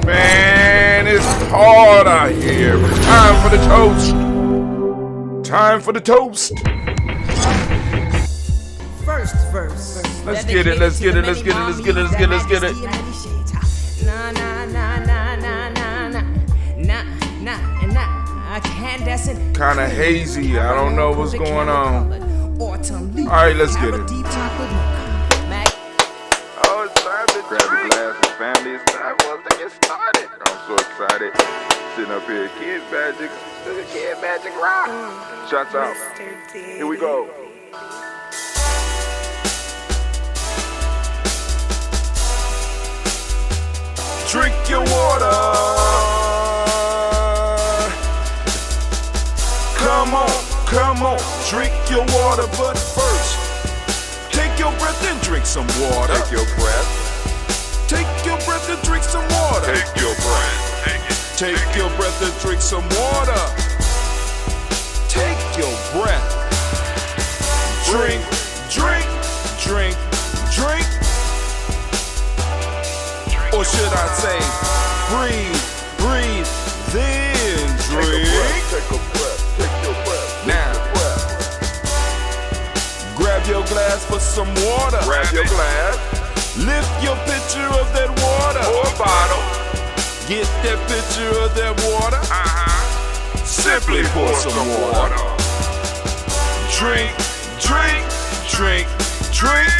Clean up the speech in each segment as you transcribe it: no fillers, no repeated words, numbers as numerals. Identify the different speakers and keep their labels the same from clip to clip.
Speaker 1: Man, it's hard out here. Time for the toast. Time for the toast.
Speaker 2: First verse.
Speaker 1: Let's get it. Let's get it. Let's get it. Let's get it. Let's get it. Let's get it.
Speaker 2: Nah, nah, nah, nah, nah, nah, nah, nah, nah. I can't. That's it.
Speaker 1: Kind of hazy. I don't know what's going on. All right, let's get it.
Speaker 3: Oh, it's time to grab a glass of family. It's time for us to get started. I'm so excited. Sitting up here, Kid Magic Rock. Shots out. Here we go.
Speaker 1: Drink your water. Come on, drink your water. But first, take your breath and drink some water.
Speaker 3: Take your breath.
Speaker 1: Take your breath and drink some water.
Speaker 3: Take your breath.
Speaker 1: Take your breath and drink some water. Take your breath. Drink, drink, drink, drink. Or should I say, breathe, breathe, then drink.
Speaker 3: Take a breath. Take your breath.
Speaker 1: Now, grab your glass for some water.
Speaker 3: Grab your glass.
Speaker 1: Lift your pitcher of that water.
Speaker 3: Or a bottle.
Speaker 1: Get that pitcher of that water. Simply pour some water. Drink, drink, drink, drink.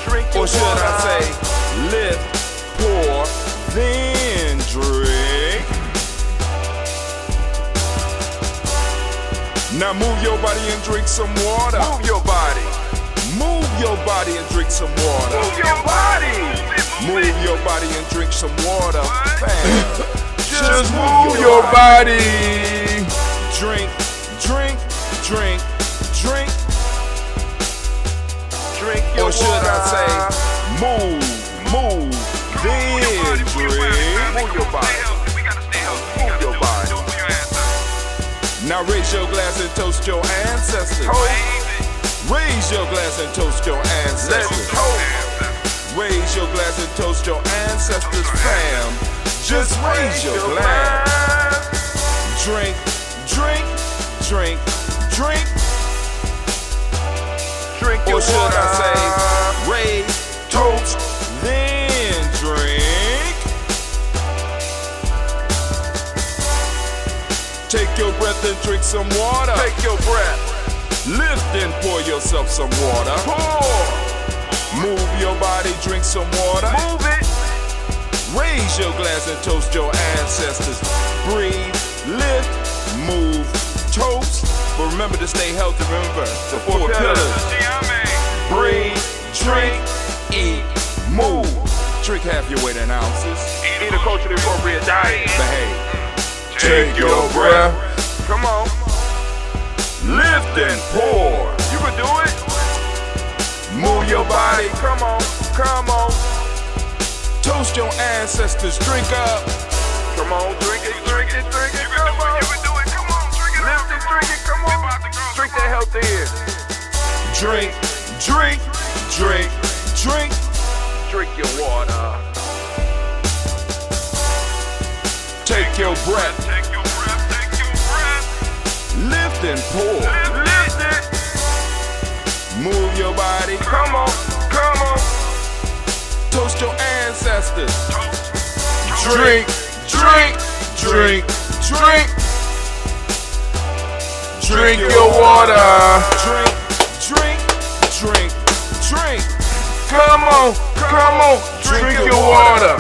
Speaker 3: Drink your
Speaker 1: Or should
Speaker 3: water.
Speaker 1: I say, lift, pour, then drink. Now move your body and drink some water.
Speaker 3: Move your body.
Speaker 1: Move your body and drink some water.
Speaker 3: Move your body.
Speaker 1: Move your body and drink some water. Bam.
Speaker 3: Just move your
Speaker 1: body. Drink, drink, drink, drink.
Speaker 3: Drink your
Speaker 1: Or should
Speaker 3: water.
Speaker 1: I say, move, then drink.
Speaker 3: Move your body. Move your body.
Speaker 1: Now raise your glass and toast your ancestors. Raise your glass and toast your
Speaker 3: Let's
Speaker 1: ancestors.
Speaker 3: toast.
Speaker 1: Raise your glass and toast your ancestors, fam. Just raise your glass. Drink, drink, drink, drink.
Speaker 3: Drink your
Speaker 1: Or should
Speaker 3: water.
Speaker 1: I say, raise, toast, then drink. Take your breath and drink some water.
Speaker 3: Take your breath.
Speaker 1: Lift and pour yourself some water.
Speaker 3: Pour.
Speaker 1: Move your body, drink some water.
Speaker 3: Move it.
Speaker 1: Raise your glass and toast your ancestors. Breathe, lift, move, toast. But remember to stay healthy. Remember the four pillars. Breathe, drink, eat, move. Drink half your weight in ounces.
Speaker 3: Eat a culturally appropriate diet.
Speaker 1: Behave. Take your breath.
Speaker 3: Come on.
Speaker 1: Lift and pour.
Speaker 3: You can do it.
Speaker 1: Move your body.
Speaker 3: Come on. Come on.
Speaker 1: Toast your ancestors. Drink up.
Speaker 3: Come on. Drink it. Drink it. Drink it. Come on. You can do it. Come on. Drink it. Lift it. Drink it. Come on. Drink that health in.
Speaker 1: Drink, drink, drink, drink.
Speaker 3: Drink your water.
Speaker 1: Take your breath.
Speaker 3: Take your breath. Take your breath.
Speaker 1: Lift and pour.
Speaker 3: Lift it.
Speaker 1: Move your body.
Speaker 3: Come on. Come on.
Speaker 1: Toast your ancestors. Drink, drink, drink, drink. Drink your water. Drink, drink, drink, drink.
Speaker 3: Come on. Come on.
Speaker 1: Drink your water.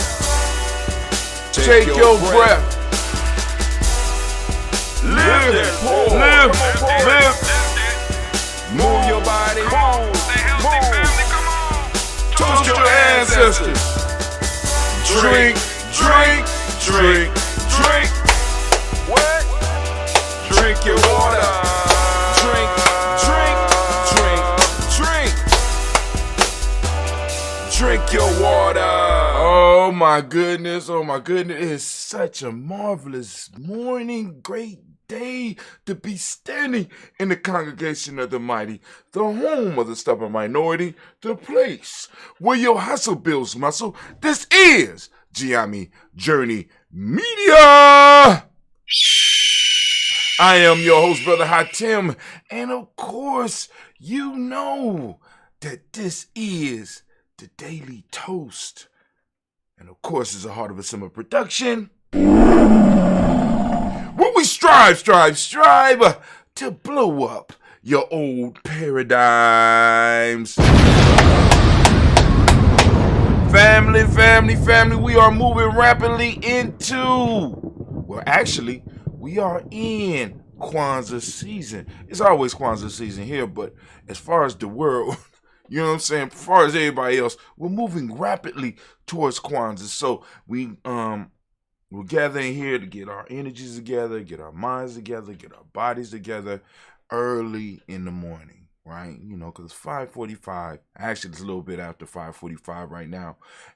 Speaker 1: Take your breath.
Speaker 3: Lift
Speaker 1: and pour.
Speaker 3: Lift.
Speaker 1: Move your body.
Speaker 3: Move.
Speaker 1: Toast your ancestors. Drink, drink, drink, drink.
Speaker 3: What?
Speaker 1: Drink your water. Drink, drink, drink, drink. Drink your water. Oh my goodness, oh my goodness. It is such a marvelous morning, great
Speaker 3: day to be standing in the congregation of the mighty, the home of the stubborn minority, the place where your hustle builds muscle. This is Gianni Journey Media. I am your host, Brother Hatim, and of course, you know that this is the Daily Toast. And of course, it's a Heart of a Summer production. Where we strive to blow up your old paradigms. Family, we are moving rapidly we are in Kwanzaa season. It's always Kwanzaa season here, but as far as the world, you know what I'm saying, as far as everybody else, we're moving rapidly towards Kwanzaa. So we're gathering here to get our energies together, get our minds together, get our bodies together early in the morning, right? You know, because it's 5:45. Actually, it's a little bit after 5:45 right now.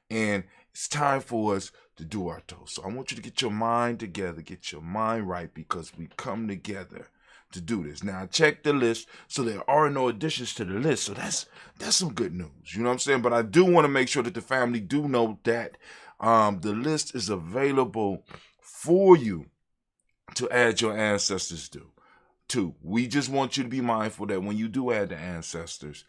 Speaker 3: And it's time for us to do our toast. So I want you to get your mind together, get your mind right, because we come together to do this. Now, I checked the list, so there are no additions to the list. So that's some good news. You know what I'm saying? But I do want to make sure that the family do know that the list is available for you to add your ancestors to. We just want you to be mindful that when you do add the ancestors,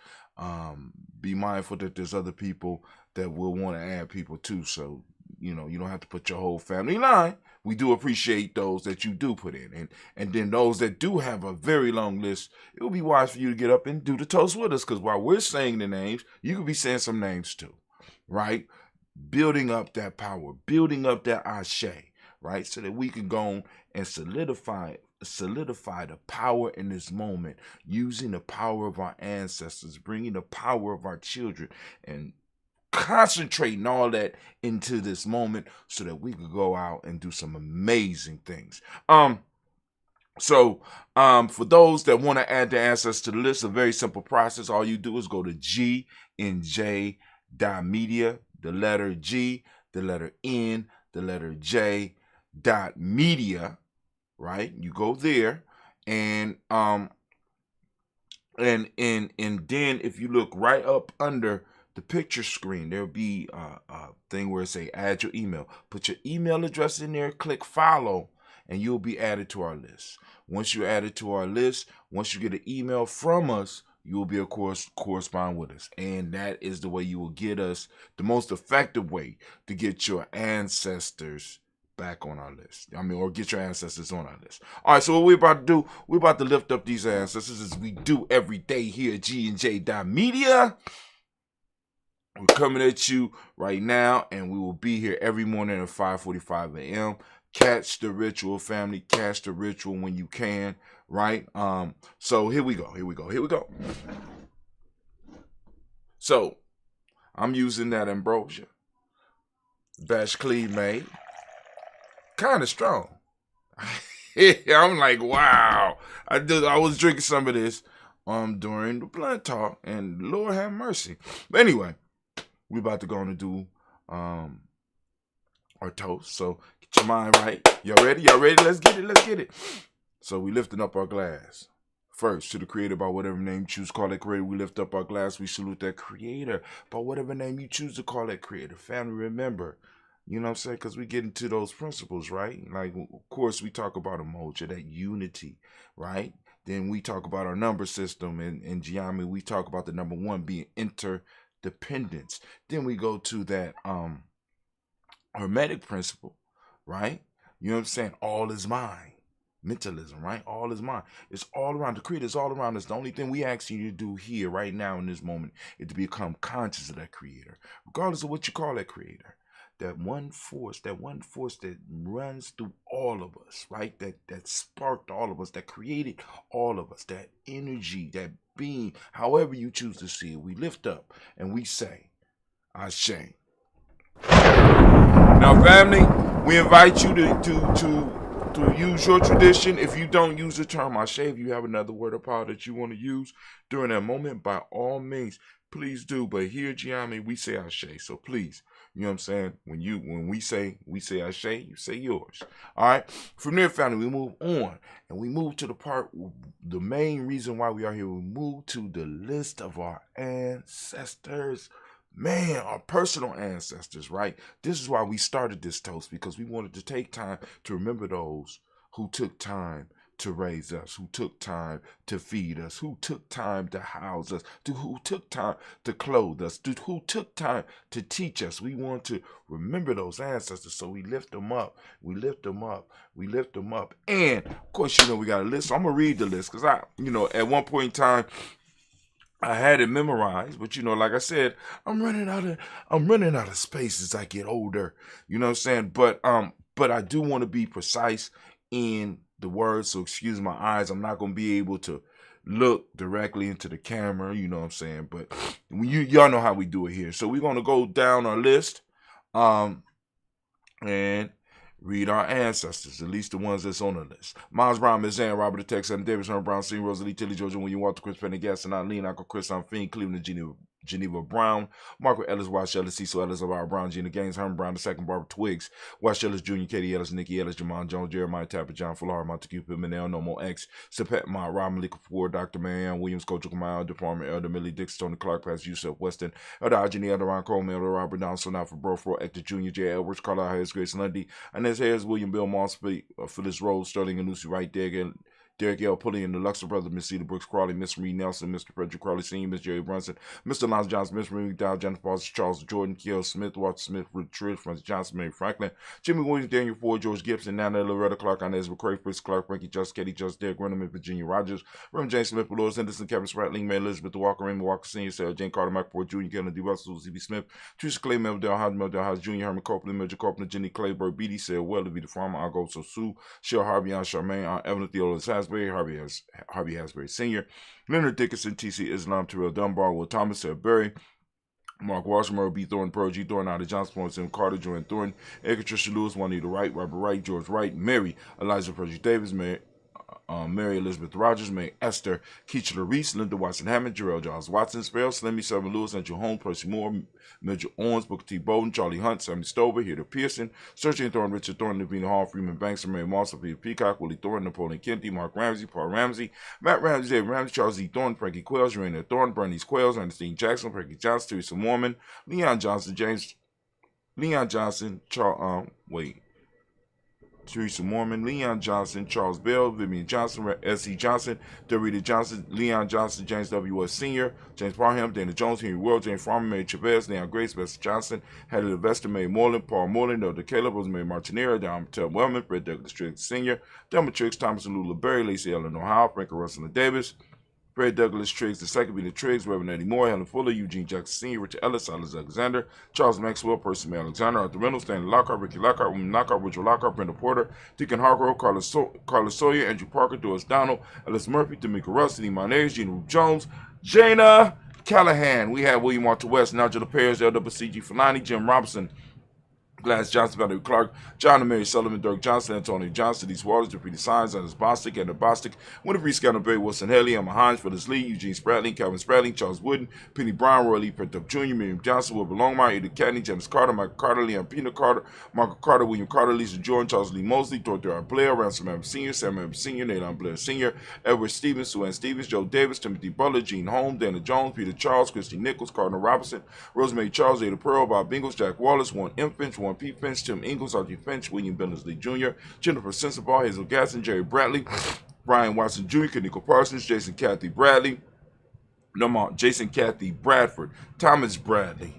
Speaker 3: be mindful that there's other people that will want to add people too. So, you know, you don't have to put your whole family line. We do appreciate those that you do put in. And then those that do have a very long list, it would be wise for you to get up and do the toast with us, because while we're saying the names, you could be saying some names too, right? Building up that power, building up that ashe, right? So that we can go and solidify the power in this moment, using the power of our ancestors, bringing the power of our children, and concentrating all that into this moment so that we could go out and do some amazing things. So for those that want to add the ancestors to the list, a very simple process. All you do is go to gnj.media, the letter G, the letter N, the letter J, .media, right? You go there, and then if you look right up under the picture screen, there'll be a thing where it say add your email. Put your email address in there, click follow, and you'll be added to our list. Once you're added to our list, once you get an email from us, you will be, of course, correspond with us. And that is the way you will get us, the most effective way to get your ancestors back on our list. Or get your ancestors on our list. All right, so what we're about to do, we're about to lift up these ancestors as we do every day here at GNJ.media. We're coming at you right now, and we will be here every morning at 5:45 a.m. Catch the ritual, family. Catch the ritual when you can, right? So here we go. So I'm using that ambrosia. Bash Cleve made. Kind of strong. I'm like, wow. I was drinking some of this during the blunt talk, and Lord have mercy. But anyway, we're about to go on and do our toast. So get your mind right. Y'all ready? Let's get it. So we lifting up our glass. First, to the creator, by whatever name you choose to call that creator. We lift up our glass. We salute that creator by whatever name you choose to call that creator. Family, remember, you know what I'm saying? Because we get into those principles, right? Like, of course, we talk about Umoja, that unity, right? Then we talk about our number system. In Giami, we talk about the number one being interdependence. Then we go to that Hermetic principle, right? You know what I'm saying? All is mine. Mentalism, right? All is mine. It's all around. The creator is all around us. The only thing we ask you to do here, right now, in this moment, is to become conscious of that creator, regardless of what you call that creator. That one force that runs through all of us, right? That sparked all of us, that created all of us, that energy, that being, however you choose to see it, we lift up and we say, Ashe. Now, family, we invite you to use your tradition. If you don't use the term Ashe, if you have another word or power that you want to use during that moment, by all means, please do. But here, Giami, we say Ashe. So please You know what I'm saying? When we say Ashe, you say yours. All right. From there, family, we move on. And we move to the part, the main reason why we are here. We move to the list of our ancestors. Man, our personal ancestors, right? This is why we started this toast, because we wanted to take time to remember those who took time to raise us, who took time to feed us, who took time to house us, who took time to clothe us, who took time to teach us. We want to remember those ancestors, so we lift them up. We lift them up. We lift them up. And, of course, we got a list. So I'm going to read the list because at one point in time, I had it memorized, but like I said, I'm running out of space as I get older. You know what I'm saying? But I do want to be precise in the words, so excuse my eyes. I'm not gonna be able to look directly into the camera, you know what I'm saying? But y'all know how we do it here. So we're gonna go down our list, and read our ancestors, at least the ones that's on the list. Miles Brown, Miss Ann, Robert the Tex, Adam Davis, Herman Brown, C. Rosalie, Tilly, Georgia, William Walter, Chris Pendergast, and Eileen, Uncle Chris, I'm Fiend, Cleveland, Geneva Brown, Margaret Ellis, Wash Ellis, Cecil Ellis, Elvira Brown, Gina Gaines, Herman Brown II, Barbara Twiggs, Wash Ellis Jr., Katie Ellis, Nikki Ellis, Jamon Jones, Jeremiah Tapper, John Fuller, Montague Pittman, No More X, Sepet Mott, Rob Malika Kapoor, Dr. Marianne Williams, Coach Kamal, Department, Elder Millie Dix, Tony Clark, Pastor Yusuf Weston, Elder Ajani, Elder Ron Coleman, Elder Robert Donaldson, now for Burford, Hector Jr., J. Edwards, Carlisle Harris, Grace Lundy, Inez Harris, William Bill Moss, Phyllis Rose, Sterling and Lucy Wright, Derek L. Pulliam, the Luxor Brothers, Miss Cedar Brooks Crawley, Miss Marie Nelson, Mr. Frederick Crawley Sr., Miss Jerry Brunson, Mr. Lance Johnson, Miss Marie McDowell, Jennifer Foster, Charles Jordan, Kiel Smith, Walter Smith, Ruth Trish, Francis Johnson, Mary Franklin, Jimmy Williams, Daniel Ford, George Gibson, Nana Loretta Clark, Inez McCray, Fritz Clark, Frankie Just, Katie Just, Derek Renneman, Virginia Rogers, Reverend James Smith, Dolores Henderson, Kevin Spratling, Mary Elizabeth Walker, Raymond Walker Sr., Sarah Jane Carter, Mike Ford Jr., Kevin D. Russell, Z.B. Smith, Teresa Clay, Meldell House Jr., Herman Copeland, Major Copeland, Jenny Clayburg, Beatty, Sarah Weller, the farmer, Argo Sue, Cheryl Harvey, Aunt Charmaine, Aunt Evelyn Theodore Hasbury, Harvey Hasbury Sr., Leonard Dickinson, T.C. Islam, Terrell Dunbar, Will Thomas, Sarah Berry, Mark Washington, B. Thornton, Pearl G. Thornton, Ida Johnson, Florence M. Carter, Joanne Thornton, Edgar Trisha Lewis, Juanita Wright, Robert Wright, George Wright, Mary, Eliza Percy Davis, Mary Elizabeth Rogers, May Esther, Keachler Reese, Linda Watson Hammond, Jarrell Giles Watson, Spell, Slimmy, Severn Lewis, Andrew Holmes, Percy Moore, Mitchell Owens, Booker T. Bowden, Charlie Hunt, Sammy Stover, Heather Pearson, Sergeant Thornton, Richard Thornton, Navina Hall, Freeman Banks, Mary Moss, Peter Peacock, Willie Thornton, Napoleon Kennedy, Mark Ramsey, Paul Ramsey, Matt Ramsey, Dave Ramsey, Charles E. Thornton, Frankie Quells, Urania Thornton, Bernice Quells, Ernestine Jackson, Frankie Johnson, Teresa Mormon, Leon Johnson, Teresa Mormon, Leon Johnson, Charles Bell, Vivian Johnson, S.E. Johnson, Dorita Johnson, Leon Johnson, James W. S. Sr., James Parham, Dana Jones, Henry World, James Farmer, Mary Chavez, Leon Grace, Bester Johnson, Hattie Levester, May Moreland, Paul Moreland, Elder Caleb, Rosemary Martinera, Don Tel Wellman, Fred Douglas Triggs Sr., Delma Triggs, Thomas and Lula Berry, Lacey Ellen O'Hara, Frank Russell Davis, Fred Douglas Triggs, the second being Triggs, Reverend Eddie Moore, Helen Fuller, Eugene Jackson Sr., Richard Ellis, Silas Alexander, Charles Maxwell, Percy May Alexander, Arthur Reynolds, Stanley Lockhart, Ricky Lockhart, William Lockhart, Richard Lockhart, Brenda Porter, Deacon Hargrove, Carlos Sawyer, Andrew Parker, Doris Donald, Ellis Murphy, D'Amico Russ, Lee Monez, Gina Ruth Jones, Jana Callahan. We have William Walter West, Nigel Perez, LWCG Fulani, Jim Robinson, Glass Johnson, Valerie Clark, John and Mary Sullivan, Dirk Johnson, Antonio Johnson, These Waters, Deputy Signs, Anders Bostic, Anna Bostic, Winifred Scanner, Barry Wilson Haley, Emma Hines, Phyllis Lee, Eugene Spratling, Calvin Spratling, Charles Wooden, Penny Brown, Roy Lee Pintup Jr., Miriam Johnson, Wilbur Longmire, Edith Cadney, James Carter, Michael Carter, Leon Pina Carter, Michael Carter, William Carter, Lisa Jordan, Charles Lee Mosley, Dorothy R. Blair, Ransom M. Sr., Sam M. Sr., Nathan Blair Sr., Edward Stevens, Sue Ann Stevens, Joe Davis, Timothy Butler, Gene Holmes, Dana Jones, Peter Charles, Christy Nichols, Cardinal Robinson, Rosemary Charles, Ada Pearl, Bob Bingles, Jack Wallace, Warren M. Finch, Warren P. Finch, Tim Ingalls, R.G. Finch, William Billingsley Jr., Jennifer Sensabaugh, Hazel Gasson, Jerry Bradley, Brian Watson Jr., Kaniko Parsons, Jason Kathy Bradley, Jason Kathy Bradford, Thomas Bradley,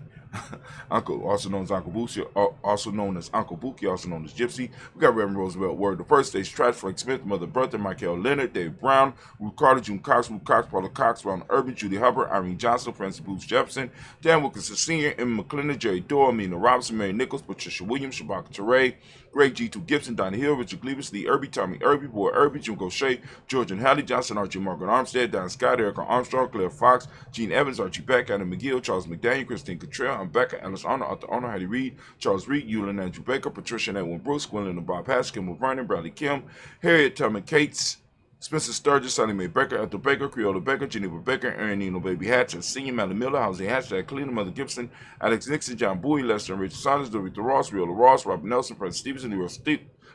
Speaker 3: Uncle, also known as Uncle Boosie, also known as Uncle Bookie, also known as Gypsy. We got Reverend Roosevelt Word, the first stage Trash, Frank Smith, Mother Bertha, Michael Leonard, Dave Brown, Ruth Carter, June Cox, Ruth Cox, Paula Cox, Ron Urban, Judy Hubbard, Irene Johnson, Francis Booth Jefferson, Dan Wilkinson Sr., Emma McClendon, Jerry Dorr, Amina Robinson, Mary Nichols, Patricia Williams, Shabaka Teray, Greg G2 Gibson, Donnie Hill, Richard Gleavis, Lee Irby, Tommy Irby, Boy Irby, Jim Gaucher, George and Hallie Johnson, Archie Margaret Armstead, Don Scott, Erica Armstrong, Claire Fox, Gene Evans, Archie Beck, Adam McGill, Charles McDaniel, Christine Cottrell, Becca, Alice Honor, Arthur Honor, Hattie Reed, Charles Reed, Eulin Andrew Baker, Patricia and Edwin Bruce, Gwendolyn and Bob Haskell, Vernon, Bradley Kim, Harriet Tubman Cates, Spencer Sturgis, Sally Mae Baker, Ethel Baker, Creola Baker, Geneva Baker, Aaron Nino Baby Hatch, Senior Melly Miller, Jose Hatch, Jack Cleveland, Mother Gibson, Alex Nixon, John Bowie, Lester and Richard Saunders, Dorita Ross, Riola Ross, Robert Nelson, Fred Stevenson,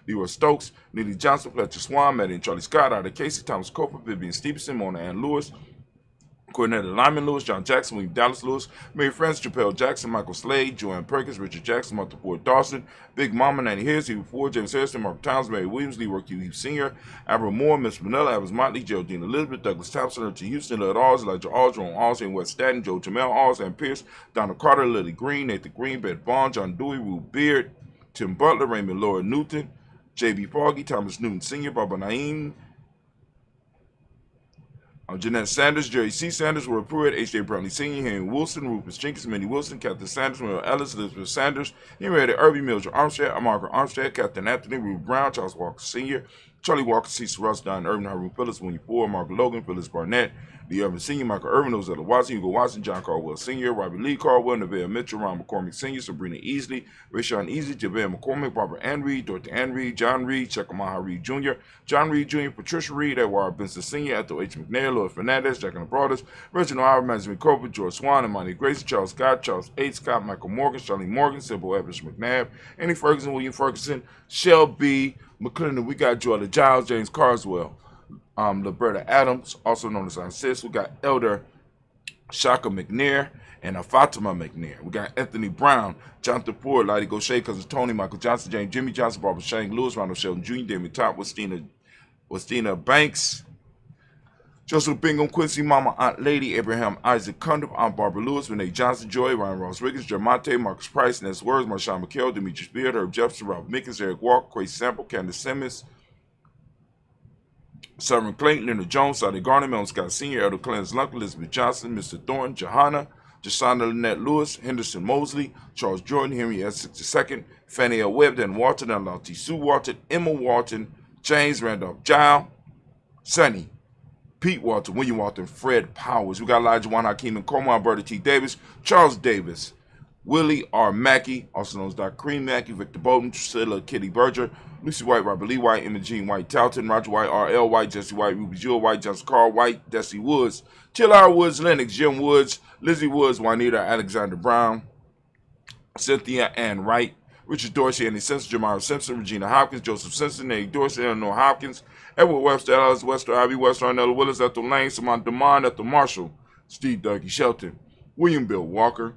Speaker 3: Leroy Stokes, Neely Johnson, Fletcher Swan, Maddie and Charlie Scott, Ida Casey, Thomas Coper, Vivian Stevenson, Mona Ann Lewis, Cornetta Lyman Lewis, John Jackson, William Dallas Lewis, Mary Frances, Chappelle Jackson, Michael Slade, Joanne Perkins, Richard Jackson, Martha Ford Dawson, Big Mama, Nanny Harris, Hugh Ford, James Harrison, Mark Towns, Mary Williams, Leroy Q. Hughes Sr., Abra Moore, Miss Manila, Evans Motley, Geraldine Elizabeth, Douglas Thompson, Richard Houston, Led Alls, Elijah Alls, Jerome Alls, and West Staten, Joe Jamel Alls, Ann Pierce, Donna Carter, Lily Green, Nathan Green, Beth Bond, John Dewey, Ruth Beard, Tim Butler, Raymond Laura Newton, J.B. Foggy, Thomas Newton Sr., Baba Naeem, Jeanette Sanders, Jerry C. Sanders, Roy Pruitt, H.J. Brownlee Sr., Henry Wilson, Rufus Jenkins, Minnie Wilson, Captain Sanders, Will Ellis, Elizabeth Sanders, Henrietta Irby, Mildred Armstead, Margaret Armstead, Captain Anthony, Ruth Brown, Charles Walker Sr., Charlie Walker, Cecil Russ, Don Irvin, Harun Phillips, William Ford, Margaret Logan, Phyllis Barnett, Lee Irvin Sr., Michael Irvin, Ozella Watson, Hugo Watson, John Caldwell Sr., Robbie Lee Caldwell, Neville Mitchell, Ron McCormick Sr., Sabrina Easley, Rashawn Easley, JaVale McCormick, Barbara Ann Reed, Dorothy Ann Reed, John Reed, Chekamaha Reed Jr., John Reed Jr., Patricia Reed, Edward Benson Sr., Ethel H. McNair, Lloyd Fernandez, Jack and the Brothers, Reginald Howard, Benjamin Coper, George Swan, Imani Grayson, Charles Scott, Charles H. Scott, Michael Morgan, Charlie Morgan, Sybil Evans McNabb, Annie Ferguson, William Ferguson, Shelby McClendon. We got Joella Giles, James Carswell, Liberta Adams, also known as Aunt Sis. We got Elder Shaka McNair and Fatima McNair. We got Anthony Brown, Jonathan Ford, Lottie Gaucher, Cousin Tony, Michael Johnson, James Jimmy Johnson, Barbara Shane Lewis, Ronald Sheldon Jr., Damien Top, Westina Banks, Joseph Bingham, Quincy Mama, Aunt Lady, Abraham Isaac Cundiff, Aunt Barbara Lewis, Renee Johnson, Joy, Ryan Ross Riggins, Jermonte, Marcus Price, Ness Words, Marshawn McHale, Demetrius Beard, Herb Jefferson, Rob Mickens, Eric Walker, Quay Sample, Candace Simmons, Southern Clayton, Leonard Jones, Sadi Garner, Melon Scott Sr., Elder Clarence Lunk, Elizabeth Johnson, Mr. Thornton, Johanna, Jasana Lynette Lewis, Henderson Mosley, Charles Jordan, Henry S. II, Fannie L. Webb, Dan Walton, Alonti Sue Walton, Emma Walton, James Randolph Giles, Sonny, Pete Walton, William Walton, Fred Powers. We got Elijah Juan Hakeem and Coleman, Alberta T. Davis, Charles Davis, Willie R. Mackey, also known as Dr. Cream Mackey, Victor Bolton, Priscilla Kitty Berger, Lucy White, Robert Lee White, Emma Jean White, Talton, Roger White, R.L. White, Jesse White, Ruby Jewel White, Johnson Carl White, Desi Woods, Till Woods, Lennox, Jim Woods, Lizzie Woods, Juanita Alexander Brown, Cynthia Ann Wright, Richard Dorsey, Andy Simpson, Jamara Simpson, Regina Hopkins, Joseph Simpson, Eddie Dorsey, Eleanor Hopkins, Edward Webster, Alice Wester, Ivy Wester, Arnella Willis, Ethel Lane, Samantha Demond, Ethel Marshall, Steve Dougie Shelton, William Bill Walker,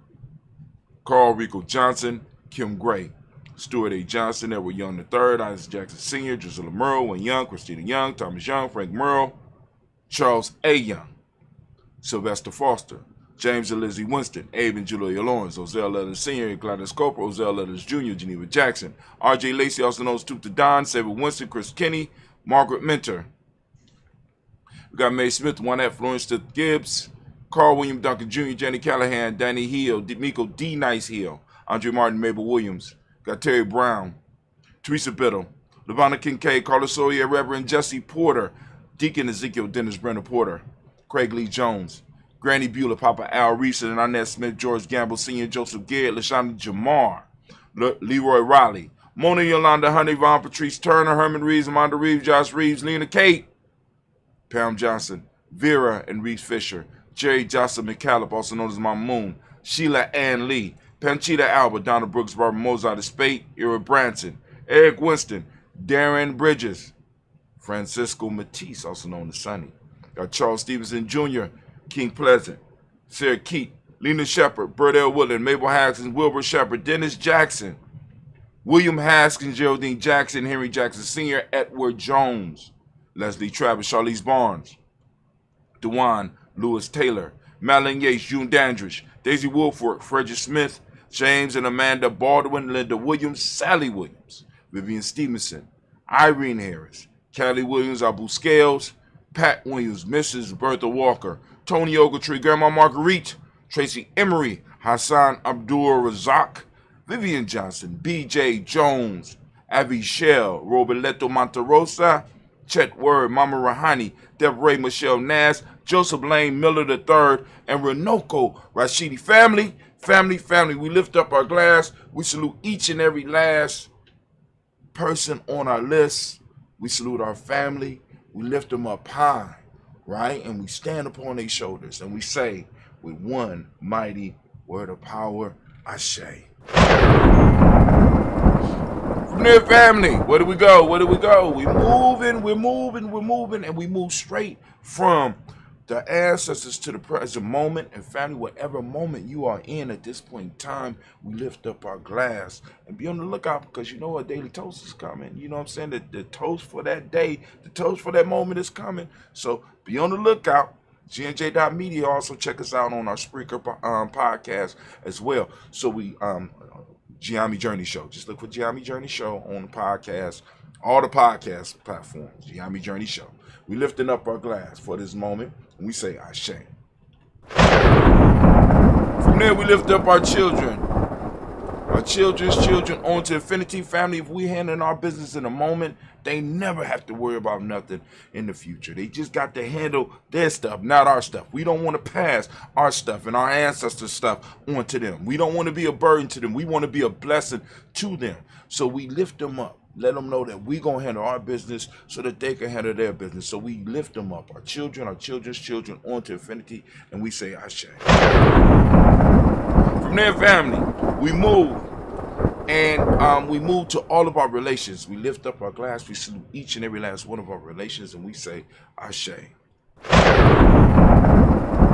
Speaker 3: Carl Rico Johnson, Kim Gray, Stuart A. Johnson, Edward Young III, Isaac Jackson Sr., Drusilla Merle, Wayne Young, Christina Young, Thomas Young, Frank Merle, Charles A. Young, Sylvester Foster, James and Lizzie Winston, Abe and Julia Lawrence, Ozell Letters Sr., Gladys Coper, Ozell Letters Jr., Geneva Jackson, R.J. Lacey, also known as Toot the Don, Saber Winston, Chris Kinney, Margaret Minter. We got Mae Smith, Juanette Florence Gibbs, Carl William Duncan Jr., Jenny Callahan, Danny Hill, Miko D. Nice Hill, Andre Martin, Mabel Williams. Got Terry Brown, Teresa Biddle, Lavonna Kincaid, Carlos Sawyer, Reverend Jesse Porter, Deacon Ezekiel Dennis Brenner Porter, Craig Lee Jones, Granny Beulah, Papa Al Reese, and Annette Smith, George Gamble Sr., Joseph Garrett, LaShonda Jamar, Leroy Riley, Mona Yolanda, Honey Von, Patrice Turner, Herman Reeves, Amanda Reeves, Josh Reeves, Lena Kate, Pam Johnson, Vera and Reese Fisher, Jerry Jocelyn McCallop, also known as Mama Moon, Sheila Ann Lee, Panchita Alba, Donna Brooks, Barbara Mozart, Spate, Ira Branson, Eric Winston, Darren Bridges, Francisco Matisse, also known as Sonny. Got Charles Stevenson Jr., King Pleasant, Sarah Keat, Lena Shepard, Bert L. Woodland, Mabel Haskins, Wilbur Shepard, Dennis Jackson, William Haskins, Geraldine Jackson, Henry Jackson Sr., Edward Jones, Leslie Travis, Charlize Barnes, DeJuan Lewis Taylor, Madeline Yates, June Dandridge, Daisy Wolford, Frederick Smith, James and Amanda Baldwin, Linda Williams, Sally Williams, Vivian Stevenson, Irene Harris, Callie Williams, Abu Scales, Pat Williams, Mrs. Bertha Walker, Tony Ogletree, Grandma Marguerite, Tracy Emery, Hassan Abdul Razak, Vivian Johnson, B.J. Jones, Avi Shell, Roberto Monterosa, Chet Word, Mama Rahani, Deborah Michelle Nass, Joseph Lane Miller III, and Renoko Rashidi. Family, we lift up our glass. We salute each and every last person on our list. We salute our family.
Speaker 4: we lift them up high, right? And we stand upon their shoulders and we say with one mighty word of power, Ashe. From there, family, where do we go? Where do we go? We're moving, and we move straight from the ancestors to the present moment. And family, whatever moment you are in at this point in time, we lift up our glass and be on the lookout, because you know a daily toast is coming. You know what I'm saying? The toast for that day, the toast for that moment is coming. So be on the lookout. GNJ.media. Also check us out on our Spreaker podcast as well. So we Giami Journey Show. Just look for Giami Journey Show on the podcast, all the podcast platforms. Giami Journey Show. We lifting up our glass for this moment, and we say Ashe. From there, we lift up our children, our children's children, on to infinity. Family, if we handle our business in a moment, they never have to worry about nothing in the future. They just got to handle their stuff, not our stuff. We don't want to pass our stuff and our ancestors' stuff on to them. We don't want to be a burden to them. We want to be a blessing to them. So we lift them up. Let them know that we're going to handle our business so that they can handle their business. So we lift them up, our children, our children's children, on to infinity, and we say Ashe. From there, family, we move. And we move to all of our relations. We lift up our glass. We salute each and every last one of our relations, and we say Ashe.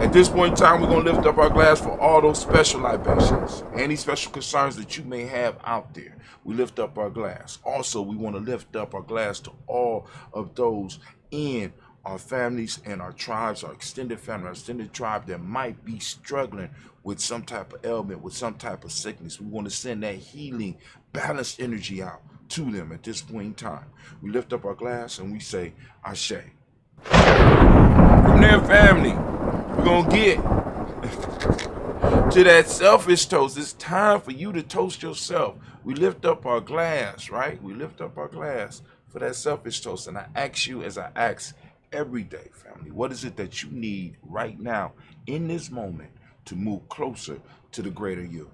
Speaker 4: At this point in time, we're going to lift up our glass for all those special libations, any special concerns that you may have out there. We lift up our glass. Also, we want to lift up our glass to all of those in our families and our tribes, our extended family, our extended tribe that might be struggling with some type of ailment, with some type of sickness. We want to send that healing, balanced energy out to them at this point in time. We lift up our glass and we say Ashe. From there, family, we're going to get to that selfish toast. It's time for you to toast yourself. We lift up our glass, right? We lift up our glass for that selfish toast. And I ask you, as I ask every day, family, what is it that you need right now in this moment to move closer to the greater you?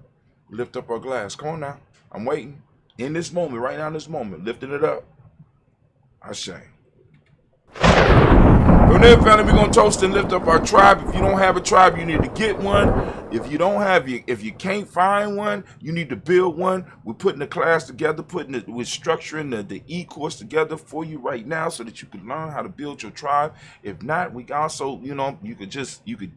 Speaker 4: Lift up our glass. Come on now. I'm waiting. In this moment, right now in this moment, lifting it up. Ashe. From there, family, we're going to toast and lift up our tribe. If you don't have a tribe, you need to get one. If you don't have, if you can't find one, you need to build one. We're putting the class together, we're structuring the e-course together for you right now so that you can learn how to build your tribe. If not, we also, you could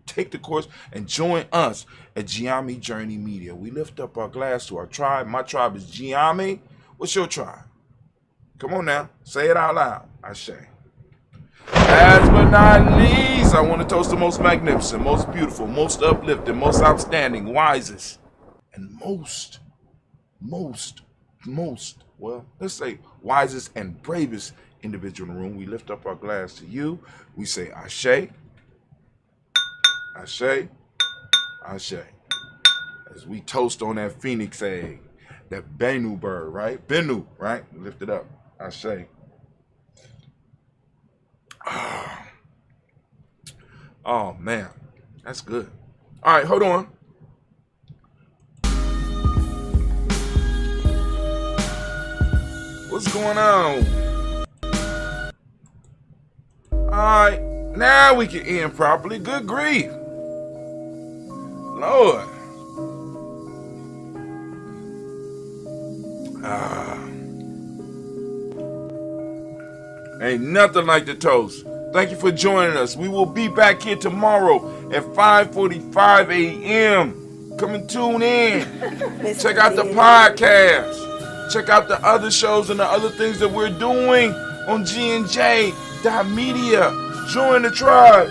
Speaker 4: take the course and join us at Giami Journey Media. We lift up our glass to our tribe. My tribe is Giami. What's your tribe? Come on now. Say it out loud. Ashe. Last but not least, I want to toast the most magnificent, most beautiful, most uplifting, most outstanding, wisest, and most, well, let's say wisest and bravest individual in the room. We lift up our glass to you. We say Ashe, Ashe, Ashe. As we toast on that phoenix egg, that Bennu bird, right? Bennu, right? We lift it up. Ashe. Oh man, that's good. All right, hold on. What's going on? All right, now we can end properly. Good grief, Lord. Ain't nothing like the toast. Thank you for joining us. We will be back here tomorrow at 5:45 a.m. Come and tune in. Check out the podcast. Check out the other shows and the other things that we're doing on GNJ.media. Join the tribe.